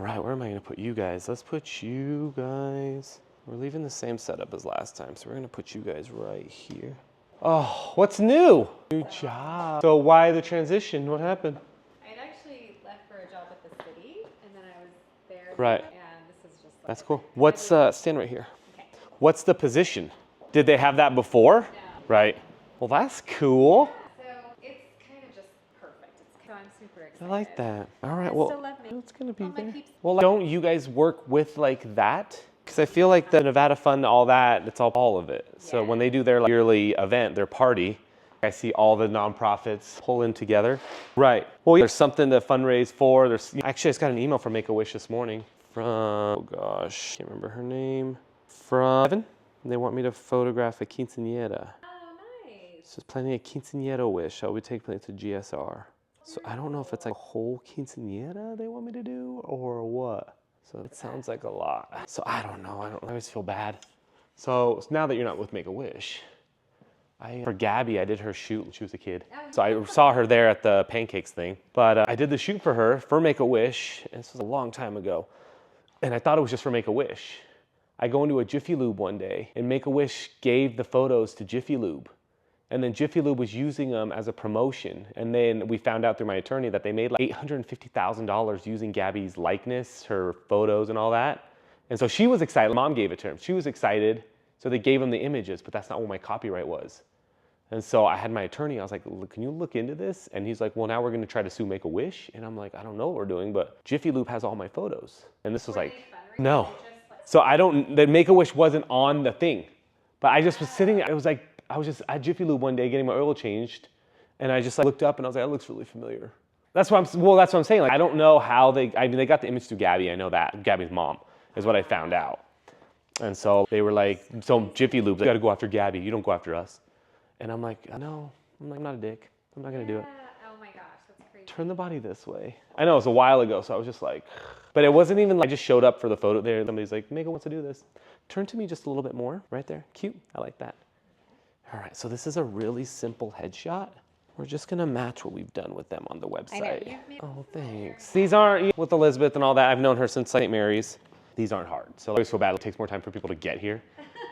right, where am I gonna put you guys? Let's put you guys. We're leaving the same setup as last time, so we're gonna put you guys right here. Oh, what's new? New job. So why the transition? What happened? I'd actually left for a job at the city, and then I was there. Right. And this is just like That's cool. What's, stand right here. Okay. What's the position? Did they have that before? No. Right. Well, that's cool. So it's kind of just perfect. So I'm super excited. I like that. All right, Guys well, still love me. it's gonna be All my there. peeps. Well, don't you guys work with like that? Because I feel like the Nevada Fund, all that, it's all of it. So Yeah. when they do their like, yearly event, their party, I see all the nonprofits pull in together. Right. Well, there's something to fundraise for. Actually, I just got an email from Make-A-Wish this morning from, oh gosh, can't remember her name. From Evan. They want me to photograph a quinceañera. Oh, nice. So it's planning a quinceañera wish. I would take place at GSR. So I don't know if it's like a whole quinceañera they want me to do or what. So it sounds like a lot. So I don't know. I always feel bad. So now that you're not with Make-A-Wish, for Gabby, I did her shoot when she was a kid. So I saw her there at the pancakes thing. But I did the shoot for her for Make-A-Wish. And this was a long time ago. And I thought it was just for Make-A-Wish. I go into a Jiffy Lube one day and Make-A-Wish gave the photos to Jiffy Lube. And then Jiffy Lube was using them as a promotion. And then we found out through my attorney that they made like $850,000 using Gabby's likeness, her photos and all that. And so she was excited. Mom gave it to him. She was excited. So they gave him the images, but that's not what my copyright was. And so I had my attorney, I was like, can you look into this? And he's like, well, now we're gonna try to sue Make-A-Wish. And I'm like, I don't know what we're doing, but Jiffy Lube has all my photos. And this was like, no. So the Make-A-Wish wasn't on the thing. But I just was sitting, I was just at Jiffy Lube one day getting my oil changed. And I just like looked up and I was like, that looks really familiar. That's what I'm saying. Like, I don't know how they got the image through Gabby. I know that, Gabby's mom is what I found out. And so they were like, so Jiffy Lube, you gotta go after Gabby. You don't go after us. And I'm like, no, I'm not a dick. I'm not gonna do it. Oh my gosh, that's crazy. Turn the body this way. I know it was a while ago, so I was just like, but it wasn't even like I just showed up for the photo there. Somebody's like, Megan wants to do this. Turn to me just a little bit more, right there. Cute, I like that. All right, so this is a really simple headshot. We're just gonna match what we've done with them on the website. Oh, thanks. These aren't, with Elizabeth and all that, I've known her since St. Mary's. These aren't hard. So I always feel bad, it takes more time for people to get here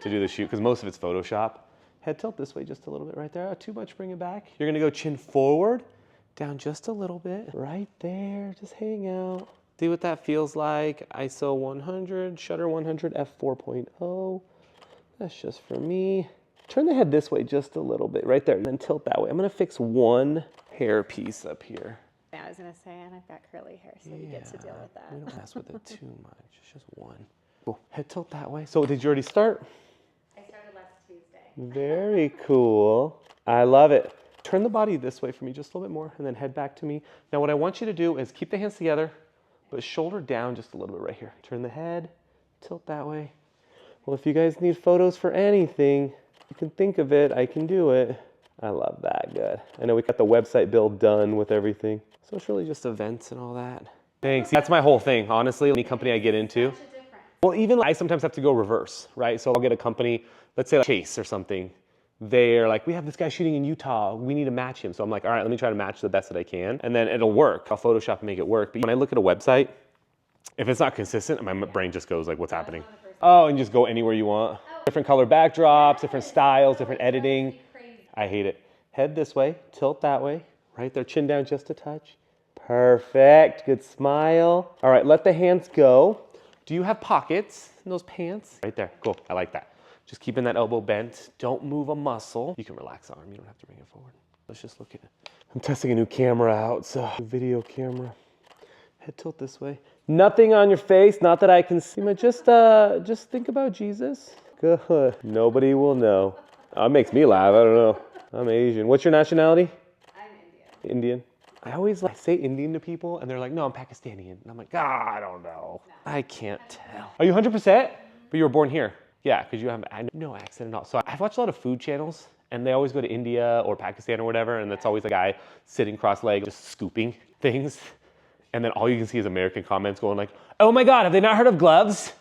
to do the shoot, because most of it's Photoshop. Head tilt this way just a little bit right there. Oh, too much, bring it back. You're gonna go chin forward, down just a little bit. Right there, just hang out. See what that feels like. ISO 100, shutter 100, f4.0. That's just for me. Turn the head this way just a little bit, right there, and then tilt that way. I'm gonna fix one hair piece up here. Yeah, I was gonna say, and I've got curly hair, so you get to deal with that. We don't mess with it too much, it's just one. Cool, head tilt that way. So did you already start? I started last Tuesday. Very cool. I love it. Turn the body this way for me just a little bit more and then head back to me. Now what I want you to do is keep the hands together, but shoulder down just a little bit right here. Turn the head, tilt that way. Well, if you guys need photos for anything, you can think of it, I can do it. I love that, good. I know we got the website build done with everything. So it's really just events and all that. Thanks, that's my whole thing, honestly, any company I get into. Well, even I sometimes have to go reverse, right? So I'll get a company, let's say like Chase or something. They're like, we have this guy shooting in Utah, we need to match him. So I'm like, all right, let me try to match the best that I can. And then it'll work. I'll Photoshop and make it work. But when I look at a website, if it's not consistent, my brain just goes like, what's happening? Oh, and just go anywhere you want. Different color backdrops, different styles, different editing. I hate it. Head this way, tilt that way. Right there, chin down just a touch. Perfect, good smile. All right, let the hands go. Do you have pockets in those pants? Right there, cool, I like that. Just keeping that elbow bent. Don't move a muscle. You can relax the arm, you don't have to bring it forward. Let's just look at it. I'm testing a new camera out, so video camera. Head tilt this way. Nothing on your face, not that I can see. Just think about Jesus. Good, nobody will know. Oh, it makes me laugh, I don't know. I'm Asian. What's your nationality? I'm Indian. Indian. I always say Indian to people and they're like, no, I'm Pakistani. And I'm like, I don't know. No. I can't tell. Are you 100%? But you were born here. Yeah, because you have no accent at all. So I've watched a lot of food channels and they always go to India or Pakistan or whatever. And that's always a guy sitting cross-legged, just scooping things. And then all you can see is American comments going like, oh my God, have they not heard of gloves?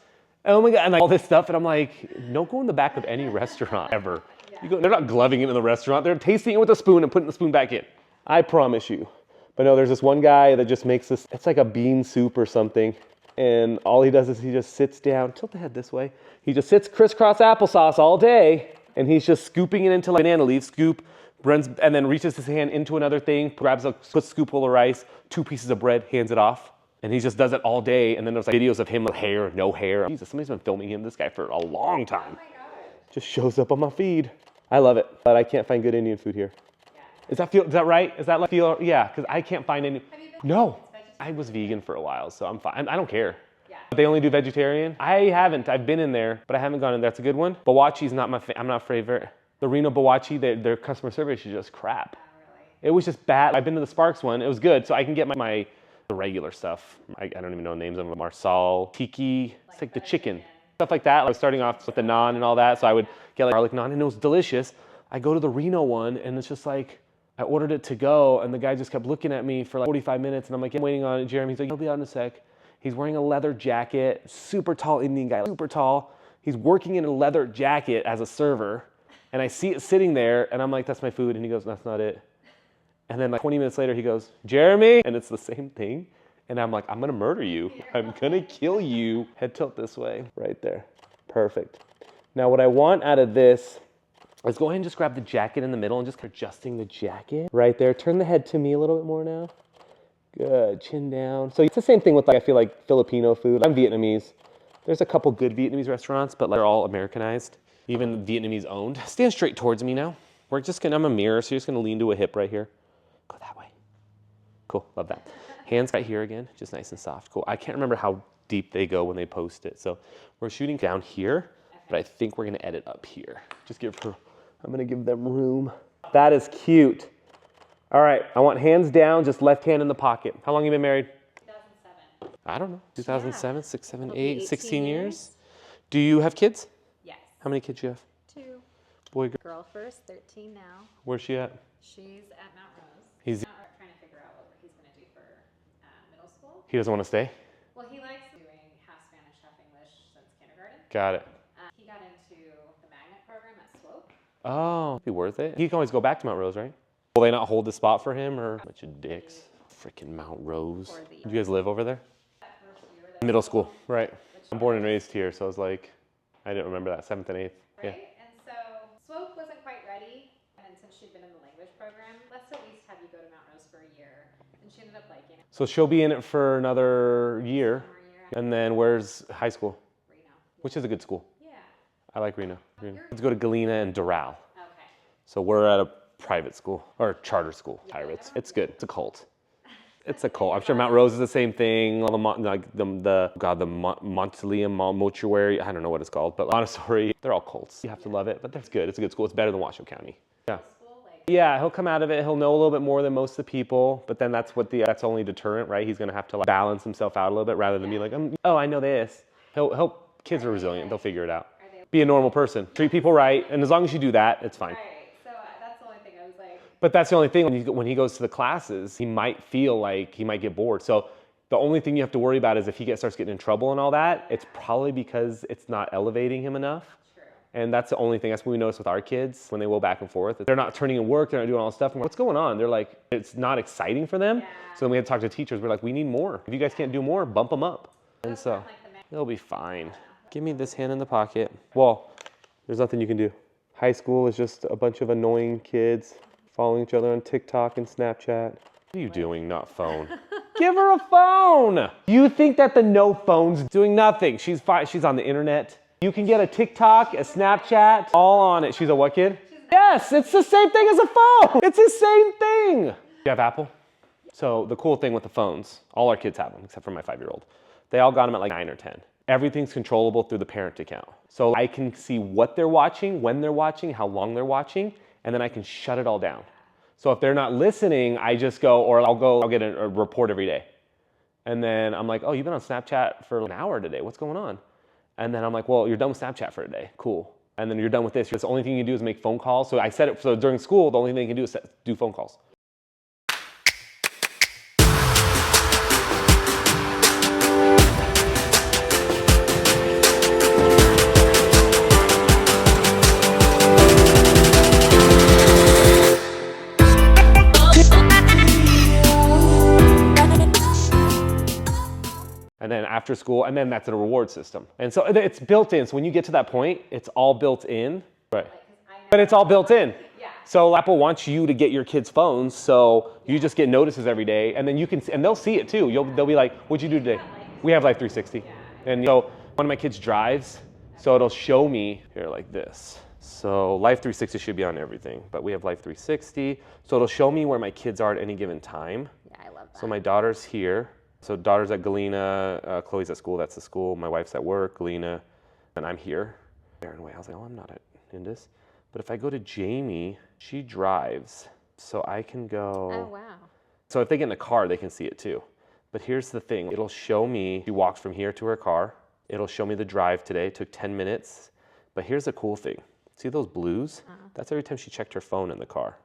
Oh my God, and like all this stuff. And I'm like, don't go in the back of any restaurant ever. You go, they're not gloving it in the restaurant. They're tasting it with a spoon and putting the spoon back in. I promise you. But no, there's this one guy that just makes this, it's like a bean soup or something. And all he does is he just sits down, tilt the head this way. He just sits crisscross applesauce all day, and he's just scooping it into like banana leaf, scoop, runs, and then reaches his hand into another thing, grabs a scoopful of rice, 2 pieces of bread, hands it off. And he just does it all day. And then there's like videos of him with hair, no hair. Jesus, somebody's been filming him, this guy, for a long time. Oh my God. Just shows up on my feed. I love it, but I can't find good Indian food here. Yeah. Is that right? Is that like feel? Yeah, because I can't find any. Have you been? No, I was vegan for a while, so I'm fine. I don't care. Yeah. But they only do vegetarian. I haven't. I've been in there, but I haven't gone in there. That's a good one. Bawachi's not my. I'm not favorite. The Reno Bawachi, their customer service is just crap. Oh, really? It was just bad. I've been to the Sparks one. It was good, so I can get my the regular stuff. I don't even know the names of them. Marsal, tiki. It's like the chicken. Stuff like that. I was starting off with the naan and all that, so I would get like garlic naan, and it was delicious. I go to the Reno one, and it's just like, I ordered it to go, and the guy just kept looking at me for like 45 minutes, and I'm like, I'm waiting on it, Jeremy. He's like, he'll be out in a sec. He's wearing a leather jacket, super tall Indian guy, super tall. He's working in a leather jacket as a server, and I see it sitting there, and I'm like, that's my food, and he goes, that's not it. And then like 20 minutes later, he goes, Jeremy, and it's the same thing. And I'm like, I'm gonna murder you. I'm gonna kill you. Head tilt this way, right there. Perfect. Now what I want out of this, let's go ahead and just grab the jacket in the middle and just adjusting the jacket right there. Turn the head to me a little bit more now. Good, chin down. So it's the same thing with like, I feel like Filipino food. I'm Vietnamese. There's a couple good Vietnamese restaurants, but like, they're all Americanized, even Vietnamese owned. Stand straight towards me now. We're just gonna, I'm a mirror, so you're just gonna lean to a hip right here. Go that way. Cool, love that. Hands right here again, just nice and soft. Cool, I can't remember how deep they go when they post it. So we're shooting down here, but I think we're gonna edit up here. Just give her, I'm gonna give them room. That is cute. All right, I want hands down, just left hand in the pocket. How long have you been married? 2007. I don't know, 2007, 6, 7, It'll be 8, 16 18 years. Do you have kids? Yes. How many kids do you have? 2. Boy, girl. Girl first, 13 now. Where's she at? She's at Mount Rose. He's, Not trying to figure out what he's going to do for middle school. he doesn't want to stay? Well, he likes doing half Spanish, half English since kindergarten. Got it. He got into the magnet program at Swope. Oh, be worth it. He can always go back to Mount Rose, right? Will they not hold the spot for him, or bunch of dicks? Freaking Mount Rose. Do you guys live over there? That first year, that Middle school, right. I'm born and raised here, so I was like, I didn't remember that, 7th and 8th. Yeah. right? And so Swope wasn't quite ready. And since she'd been in the language program, let's at least have you go to Mount Rose for a year. And she ended up liking it. So she'll be in it for another year. Summer year. And then where's high school? Reno. Which is a good school. Yeah. I like Reno. Let's go to Galena and Doral. Okay. So we're at a private school, or charter school, Pirates. It's good, it's a cult. It's a cult. I'm sure Mount Rose is the same thing. All the Montelium Mortuary, I don't know what it's called, but Montessori, they're all cults. You have to love it, but that's good. It's a good school. It's better than Washoe County. Yeah. School, like, Yeah, he'll come out of it. He'll know a little bit more than most of the people, but then that's what that's only deterrent, right? He's gonna have to like balance himself out a little bit rather than be like, oh, I know this. Kids are resilient. They'll figure it out. Be a normal person. Treat people right, and as long as you do that, it's fine. right. So that's the only thing I was like, But that's the only thing, when he goes to the classes, he might feel like he might get bored. So the only thing you have to worry about is if he starts getting in trouble and all that, it's probably because it's not elevating him enough. true. And that's the only thing. That's what we notice with our kids when they go back and forth. They're not turning in work, they're not doing all this stuff. And we're like, what's going on? They're like, it's not exciting for them. Yeah. So then we had to talk to teachers. We're like, we need more. If you guys can't do more, bump them up. And Those so weren't like the main- it'll be fine. Give me this hand in the pocket. Well, there's nothing you can do. High school is just a bunch of annoying kids following each other on TikTok and Snapchat. What are you doing, not phone? Give her a phone. You think that the no phone's doing nothing. She's fine. She's on the internet. You can get a TikTok, a Snapchat, all on it. She's a what kid? Yes, it's the same thing as a phone. It's the same thing. You have Apple? So the cool thing with the phones, all our kids have them, except for my 5-year-old. They all got them at like 9 or 10. Everything's controllable through the parent account. So I can see what they're watching, when they're watching, how long they're watching, and then I can shut it all down. So if they're not listening, I just go, or I'll get a report every day. And then I'm like, oh, you've been on Snapchat for an hour today. What's going on? And then I'm like, well, you're done with Snapchat for a day. Cool. And then you're done with this. The only thing you can do is make phone calls. So I set it, so during school, the only thing you can do is do phone calls. And then after after school, and then that's a reward system. And so it's built in. So when you get to that point, it's all built in. Right. But it's all built in. Yeah. So Apple wants you to get your kids' phones, so you just get notices every day, and then you can, and they'll see it too. They'll be like, "What'd you do today?" We have Life 360, and so one of my kids drives, so it'll show me here like this. So Life 360 should be on everything, but we have Life 360, so it'll show me where my kids are at any given time. Yeah, I love that. So my daughter's here. So daughter's at Galena, Chloe's at school. That's the school. My wife's at work, Galena, and I'm here. I was like, "Oh, I'm not at Indus." But if I go to Jamie, she drives, so I can go. Oh, wow. So if they get in a car, they can see it too. But here's the thing. It'll show me, she walked from here to her car. It'll show me the drive today. It took 10 minutes. But here's the cool thing. See those blues? That's every time she checked her phone in the car.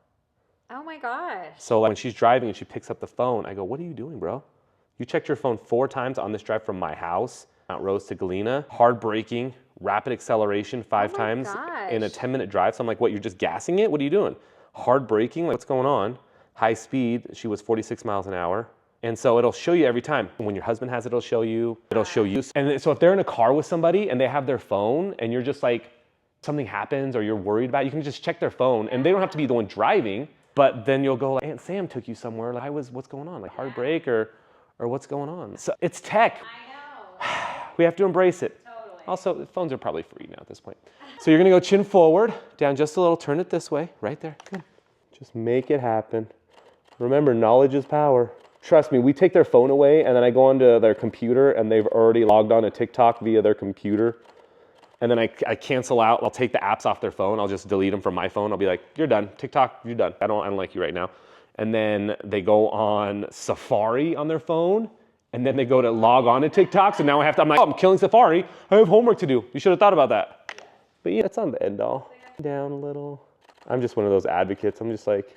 Oh my gosh. So like when she's driving and she picks up the phone, I go, "What are you doing, bro? You checked your phone 4 times on this drive from my house, Mount Rose to Galena, hard braking, rapid acceleration 5 times in a 10-minute drive." So I'm like, "What, you're just gassing it? What are you doing? Hard braking, like what's going on?" High speed, she was 46 miles an hour. And so it'll show you every time. When your husband has it, it'll show you. And so if they're in a car with somebody and they have their phone and you're just like, something happens or you're worried about it, you can just check their phone and they don't have to be the one driving, but then you'll go like, "Aunt Sam took you somewhere. Like, what's going on? Like hard brake or what's going on?" So it's tech. I know. We have to embrace it. Totally. Also, phones are probably free now at this point. So you're gonna go chin forward, down just a little, turn it this way, right there, good. Just make it happen. Remember, knowledge is power. Trust me, we take their phone away and then I go onto their computer and they've already logged on to TikTok via their computer. And then I cancel out, I'll take the apps off their phone, I'll just delete them from my phone. I'll be like, "You're done, TikTok, you're done. I don't like you right now." And then they go on Safari on their phone, and then they go to log on to TikTok. So now I'm like, "Oh, I'm killing Safari. I have homework to do." You should have thought about that. But yeah, it's on the end all. Down a little. I'm just one of those advocates. I'm just like,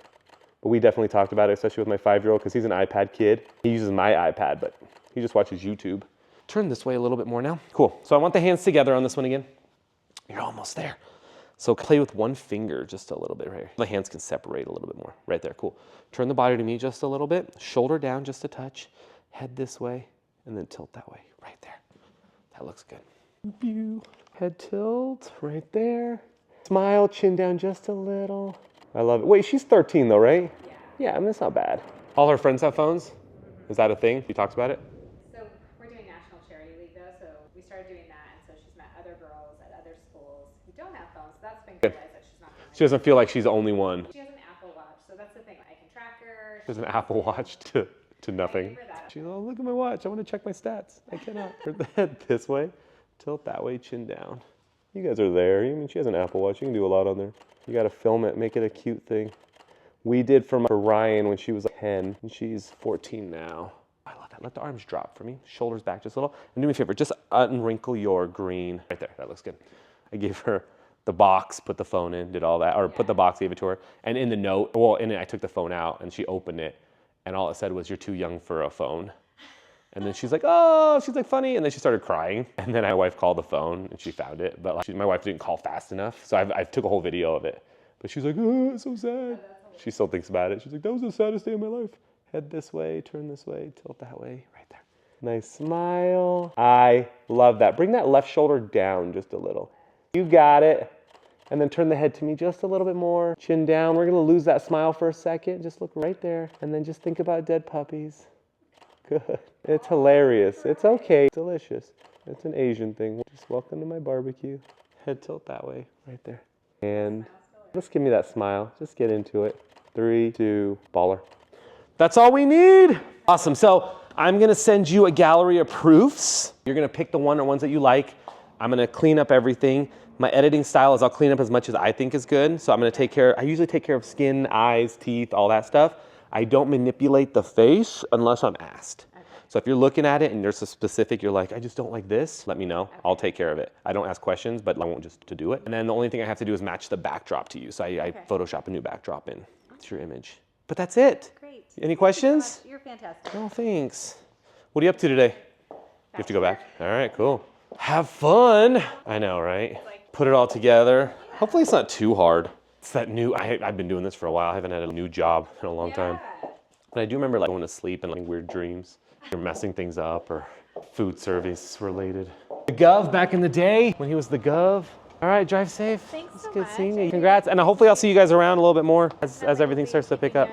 but we definitely talked about it, especially with my 5-year-old, because he's an iPad kid. He uses my iPad, but he just watches YouTube. Turn this way a little bit more now. Cool. So I want the hands together on this one again. You're almost there. So play with one finger just a little bit right here. The hands can separate a little bit more. Right there, cool. Turn the body to me just a little bit. Shoulder down just a touch. Head this way, and then tilt that way. Right there. That looks good. Head tilt, right there. Smile, chin down just a little. I love it. Wait, she's 13 though, right? Yeah, I mean, that's not bad. All her friends have phones? Is that a thing? She talks about it? So we're doing National Charity League though, so we started doing that, and so she's met other girls at other schools who don't have phones, so that's been good that she's not She doesn't feel like she's the only one. She has an Apple Watch, so that's the thing. I can track her. She has an Apple Watch to nothing. She's, "Oh, look at my watch. I want to check my stats. I cannot." Turn the head this way, tilt that way, chin down. You guys are there. I mean, she has an Apple Watch. You can do a lot on there. You got to film it, make it a cute thing. We did for Ryan when she was 10, and she's 14 now. I love that. Let the arms drop for me. Shoulders back just a little. And do me a favor, just unwrinkle your green. Right there, that looks good. I gave her the box, put the phone in, did all that, or put the box, gave it to her. And in the note, well, in it, I took the phone out and she opened it, and all it said was, "You're too young for a phone." And then she's like, "Oh," she's like, "funny." And then she started crying. And then my wife called the phone and she found it. But like, my wife didn't call fast enough. So I took a whole video of it. But she's like, "Oh, it's so sad." She still thinks about it. She's like, "That was the saddest day of my life." Head this way, turn this way, tilt that way, right there. Nice smile. I love that. Bring that left shoulder down just a little. You got it. And then turn the head to me just a little bit more. Chin down. We're gonna lose that smile for a second. Just look right there. And then just think about dead puppies. Good. It's hilarious. It's okay. It's delicious. It's an Asian thing. Just welcome to my barbecue. Head tilt that way, right there. And just give me that smile. Just get into it. 3, 2, baller. That's all we need. Awesome. So I'm gonna send you a gallery of proofs. You're gonna pick the ones that you like. I'm gonna clean up everything. My editing style is I'll clean up as much as I think is good. So I'm gonna I usually take care of skin, eyes, teeth, all that stuff. I don't manipulate the face unless I'm asked. Okay. So if you're looking at it and there's a specific, you're like, "I just don't like this," let me know. Okay. I'll take care of it. I don't ask questions, but I won't just to do it. And then the only thing I have to do is match the backdrop to you. So I Photoshop a new backdrop in. It's your image. But that's it. Great. Any questions? You're fantastic. Oh, thanks. What are you up to today? You have to go back? All right, cool. Have fun. I know, right? Put it all together. Hopefully it's not too hard. It's that new, I've been doing this for a while. I haven't had a new job in a long time. But I do remember like going to sleep and like weird dreams. You're messing things up or Food service related. The Gov back in the day when he was the Gov. All right, drive safe. Thanks It's so good much. seeing you. Congrats, and hopefully I'll see you guys around a little bit more as everything starts to pick up.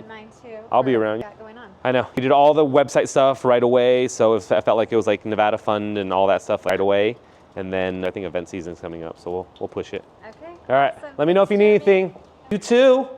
I'll be around. Going on. I know. We did all the website stuff right away, so I felt like it was like Nevada Fund and all that stuff right away. And then I think event season's coming up, so we'll push it. Okay. All right. Awesome. Let me know if you need anything. You too.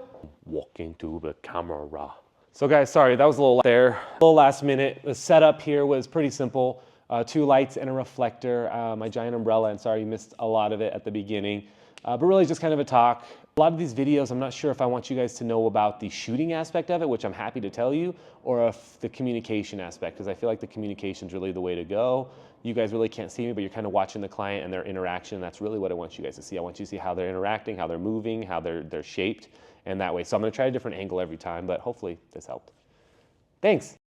Walking to the camera. So guys, sorry, that was a little there. A little last minute. The setup here was pretty simple. 2 lights and a reflector, my giant umbrella, and sorry you missed a lot of it at the beginning. But really just kind of a talk. A lot of these videos, I'm not sure if I want you guys to know about the shooting aspect of it, which I'm happy to tell you, or if the communication aspect, because I feel like the communication is really the way to go. You guys really can't see me, but you're kind of watching the client and their interaction. That's really what I want you guys to see. I want you to see how they're interacting, how they're moving, how they're shaped, and that way. So I'm gonna try a different angle every time, but hopefully this helped. Thanks.